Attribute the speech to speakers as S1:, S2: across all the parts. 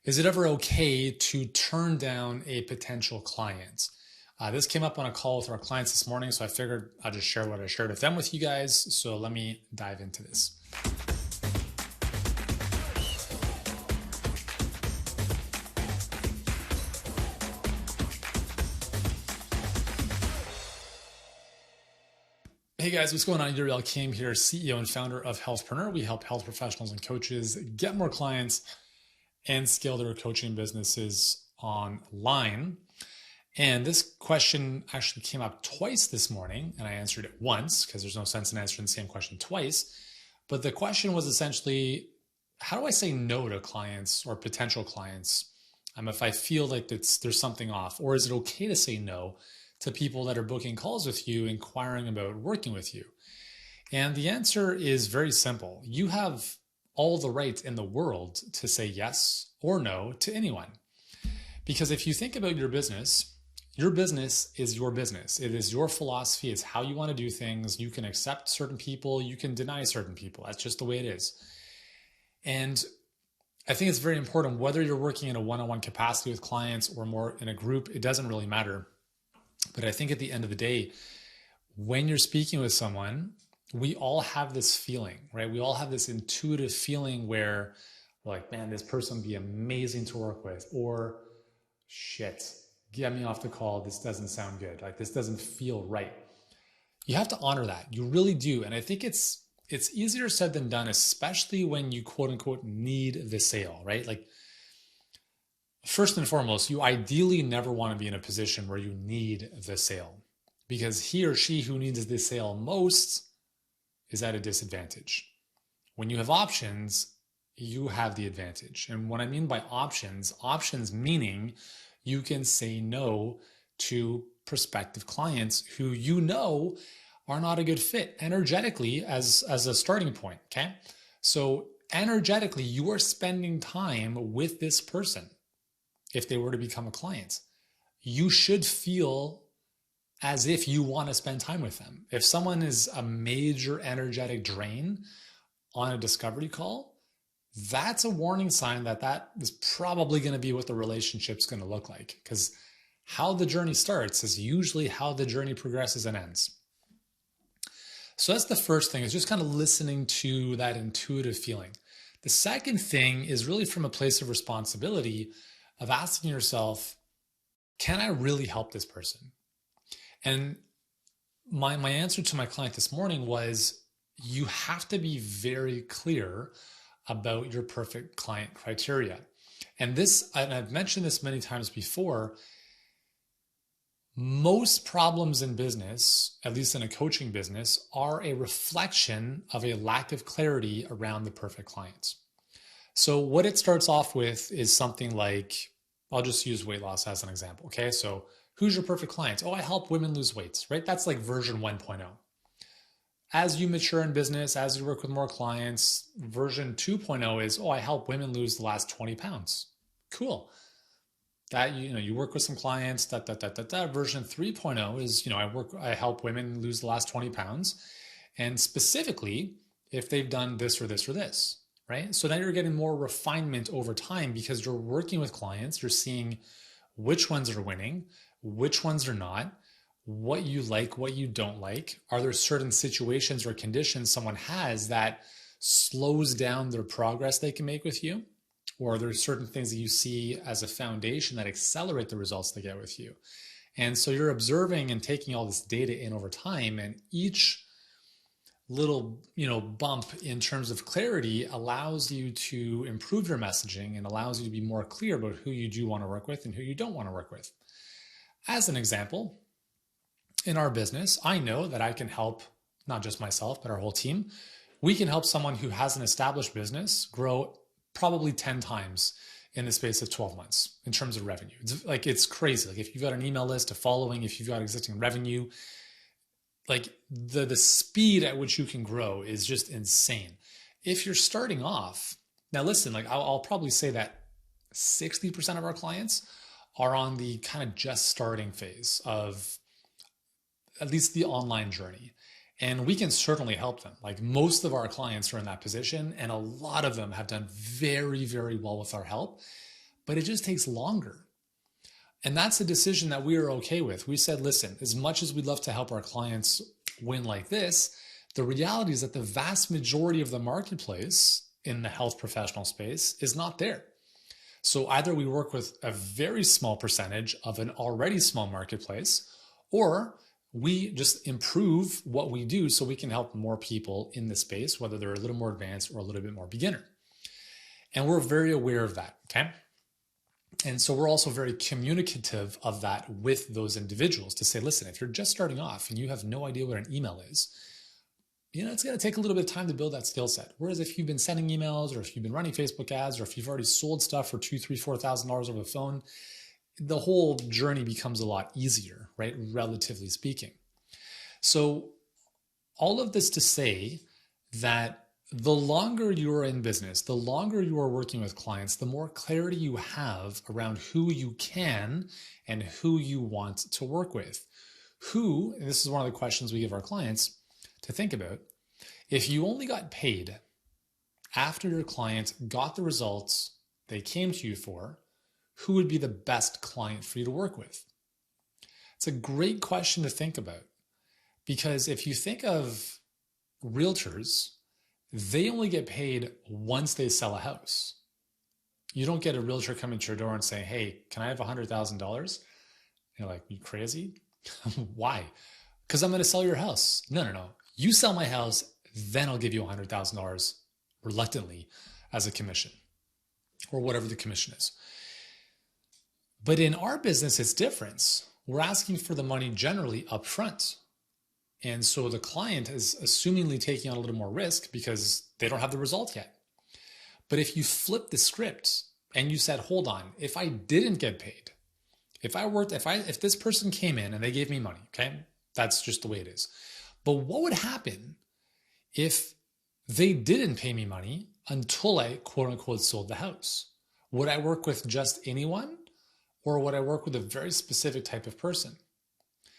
S1: Is it ever okay to turn down a potential client? This came up on a call with our clients this morning, so I figured I'll just share what I shared with them with you guys. So let me dive into this. Hey guys, what's going on? Yuri Elkaim here, CEO and founder of Healthpreneur. We help health professionals and coaches get more clients and scale their coaching businesses online. And this question actually came up twice this morning, and I answered it once because there's no sense in answering the same question twice. But the question was essentially, how do I say no to clients or potential clients if I feel like there's something off? Or is it okay to say no to people that are booking calls with you, inquiring about working with you? And the answer is very simple. You have all the right in the world to say yes or no to anyone. Because if you think about your business is your business. It is your philosophy. It's how you want to do things. You can accept certain people. You can deny certain people. That's just the way it is. And I think it's very important, whether you're working in a one-on-one capacity with clients or more in a group, it doesn't really matter. But I think at the end of the day, when you're speaking with someone, we all have this feeling, right? We all have this intuitive feeling where we're like, man, this person would be amazing to work with, or shit, get me off the call. This doesn't sound good. Like, this doesn't feel right. You have to honor that. You really do. And I think it's easier said than done, especially when you quote unquote need the sale, right? Like, first and foremost, you ideally never want to be in a position where you need the sale, because he or she who needs the sale most is at a disadvantage. When you have options, you have the advantage. And what I mean by options meaning you can say no to prospective clients who you know are not a good fit energetically as a starting point, okay? So energetically, you are spending time with this person. If they were to become a client, you should feel as if you want to spend time with them. If someone is a major energetic drain on a discovery call, that's a warning sign that is probably going to be what the relationship's going to look like, because how the journey starts is usually how the journey progresses and ends. So that's the first thing, is just kind of listening to that intuitive feeling. The second thing is really from a place of responsibility, of asking yourself, can I really help this person? And my answer to my client this morning was, you have to be very clear about your perfect client criteria. And I've mentioned this many times before, most problems in business, at least in a coaching business, are a reflection of a lack of clarity around the perfect clients. So what it starts off with is something like, I'll just use weight loss as an example. Okay. So who's your perfect client? Oh, I help women lose weight, right? That's like version 1.0. As you mature in business, as you work with more clients, version 2.0 is, oh, I help women lose the last 20 pounds. Cool. That, you work with some clients, Version 3.0 is, I help women lose the last 20 pounds. And specifically, if they've done this or this or this. Right? So then you're getting more refinement over time, because you're working with clients. You're seeing which ones are winning, which ones are not, what you like, what you don't like. Are there certain situations or conditions someone has that slows down their progress they can make with you? Or are there certain things that you see as a foundation that accelerate the results they get with you? And so you're observing and taking all this data in over time, and each little bump in terms of clarity allows you to improve your messaging and allows you to be more clear about who you do want to work with and who you don't want to work with. As an example, in our business, I know that I can help not just myself, but our whole team. We can help someone who has an established business grow probably 10 times in the space of 12 months in terms of revenue. It's crazy. Like, if you've got an email list, a following, if you've got existing revenue, like the speed at which you can grow is just insane. If you're starting off, now listen, like I'll probably say that 60% of our clients are on the kind of just starting phase of at least the online journey. And we can certainly help them. Like, most of our clients are in that position, and a lot of them have done very, very well with our help. but it just takes longer. And that's a decision that we are okay with. We said, listen, as much as we'd love to help our clients win like this, the reality is that the vast majority of the marketplace in the health professional space is not there. So either we work with a very small percentage of an already small marketplace, or we just improve what we do so we can help more people in the space, whether they're a little more advanced or a little bit more beginner. And we're very aware of that, okay? And so we're also very communicative of that with those individuals to say, listen, if you're just starting off and you have no idea what an email is, it's going to take a little bit of time to build that skill set. Whereas if you've been sending emails, or if you've been running Facebook ads, or if you've already sold stuff for $2,000, $3,000, $4,000 over the phone, the whole journey becomes a lot easier, right? Relatively speaking. So all of this to say that the longer you're in business, the longer you are working with clients, the more clarity you have around who you can and who you want to work with. And this is one of the questions we give our clients to think about. If you only got paid after your client got the results they came to you for, who would be the best client for you to work with? It's a great question to think about, because if you think of realtors, they only get paid once they sell a house. You don't get a realtor coming to your door and saying, hey, can I have $100,000? You're like, you crazy? Why? Because I'm going to sell your house. No. You sell my house, then I'll give you $100,000 reluctantly as a commission, or whatever the commission is. But in our business, it's different. We're asking for the money generally up front. And so the client is assumingly taking on a little more risk because they don't have the result yet. But if you flip the script and you said, hold on, if I didn't get paid, if this person came in and they gave me money, okay, that's just the way it is. But what would happen if they didn't pay me money until I quote unquote sold the house? Would I work with just anyone, or would I work with a very specific type of person?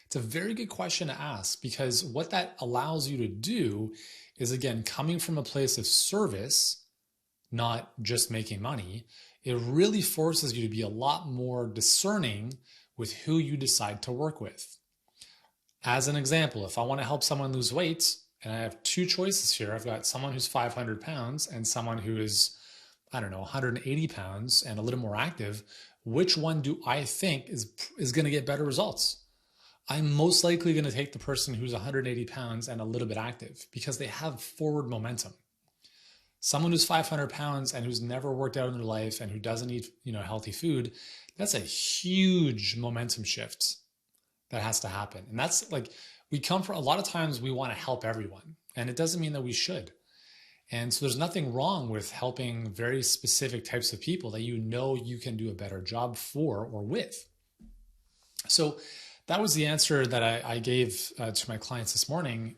S1: It's a very good question to ask, because what that allows you to do is, again, coming from a place of service, not just making money, it really forces you to be a lot more discerning with who you decide to work with. As an example, if I want to help someone lose weight, and I have two choices here, I've got someone who's 500 pounds and someone who is, 180 pounds and a little more active, which one do I think is going to get better results? I'm most likely going to take the person who's 180 pounds and a little bit active, because they have forward momentum. Someone who's 500 pounds and who's never worked out in their life and who doesn't eat, healthy food, that's a huge momentum shift that has to happen. And that's like, a lot of times we want to help everyone, and it doesn't mean that we should. And so there's nothing wrong with helping very specific types of people that you can do a better job for or with. So that was the answer that I gave to my clients this morning.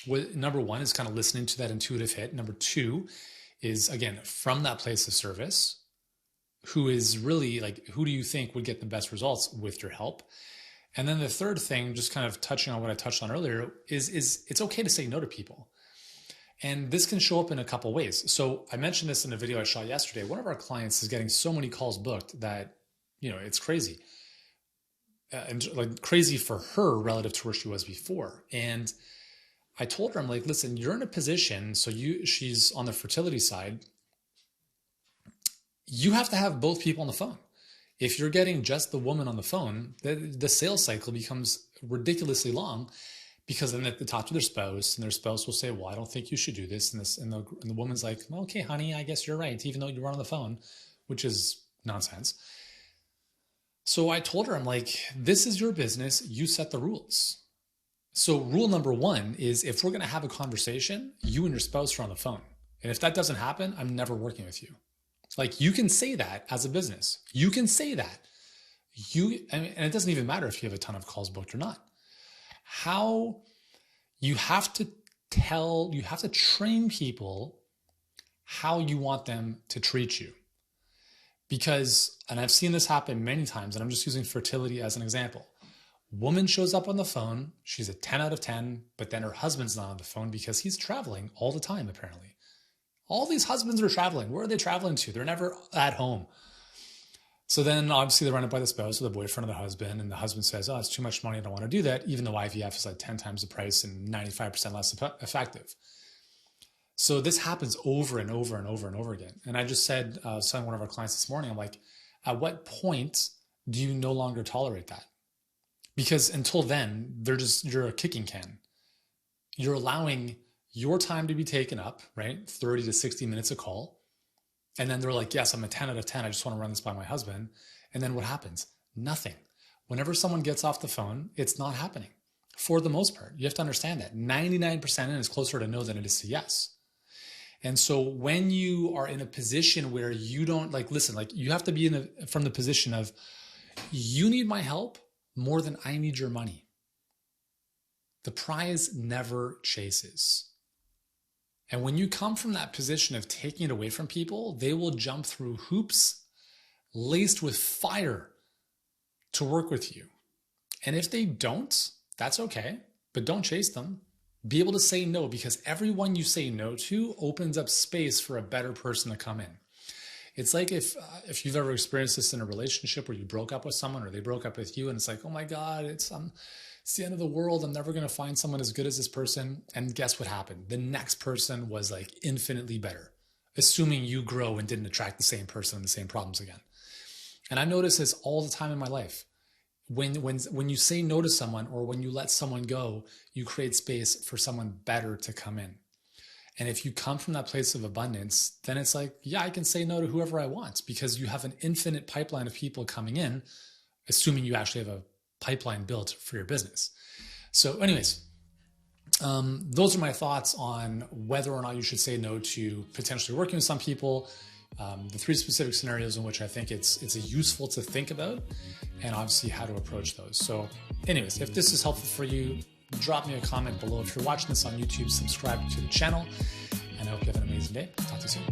S1: Number one is kind of listening to that intuitive hit. Number two is, again, from that place of service, who is really like, who do you think would get the best results with your help? And then the third thing, just kind of touching on what I touched on earlier, is it's okay to say no to people. And this can show up in a couple ways. So I mentioned this in a video I shot yesterday. One of our clients is getting so many calls booked that, it's crazy. And like crazy for her relative to where she was before. And I told her, I'm like, listen, you're in a position, so she's on the fertility side. You have to have both people on the phone. If you're getting just the woman on the phone, the sales cycle becomes ridiculously long, because then they talk to their spouse, and their spouse will say, well, I don't think you should do this. And the woman's like, well, okay, honey, I guess you're right, even though you were on the phone, which is nonsense. So I told her, I'm like, this is your business. You set the rules. So rule number one is, if we're going to have a conversation, you and your spouse are on the phone. And if that doesn't happen, I'm never working with you. Like, you can say that as a business. You can say that. And it doesn't even matter if you have a ton of calls booked or not. You have to train people how you want them to treat you. Because, and I've seen this happen many times, and I'm just using fertility as an example. Woman shows up on the phone, she's a 10 out of 10, but then her husband's not on the phone because he's traveling all the time, apparently. All these husbands are traveling. Where are they traveling to? They're never at home. So then obviously they run it by the spouse or the boyfriend or the husband, and the husband says, oh, it's too much money. I don't want to do that, even though IVF is like 10 times the price and 95% less effective. So this happens over and over and over and over again. And I just said, telling one of our clients this morning, I'm like, at what point do you no longer tolerate that? Because until then, you're a kicking can. You're allowing your time to be taken up, right? 30 to 60 minutes a call. And then they're like, yes, I'm a 10 out of 10. I just want to run this by my husband. And then what happens? Nothing. Whenever someone gets off the phone, it's not happening for the most part. You have to understand that 99% in is closer to no than it is to yes. And so when you are in a position where you don't listen, you have to be from the position of, you need my help more than I need your money. The prize never chases. And when you come from that position of taking it away from people, they will jump through hoops laced with fire to work with you. And if they don't, that's okay, but don't chase them. Be able to say no, because everyone you say no to opens up space for a better person to come in. It's like if you've ever experienced this in a relationship where you broke up with someone or they broke up with you, and it's like, oh my God, it's the end of the world. I'm never going to find someone as good as this person. And guess what happened? The next person was like infinitely better, assuming you grow and didn't attract the same person and the same problems again. And I notice this all the time in my life. When you say no to someone or when you let someone go, you create space for someone better to come in. And if you come from that place of abundance, then it's like, yeah, I can say no to whoever I want, because you have an infinite pipeline of people coming in, assuming you actually have a pipeline built for your business. So anyways, those are my thoughts on whether or not you should say no to potentially working with some people. The 3 specific scenarios in which I think it's useful to think about, and obviously how to approach those. So anyways, if this is helpful for you, drop me a comment below. If you're watching this on YouTube, subscribe to the channel, and I hope you have an amazing day. Talk to you soon.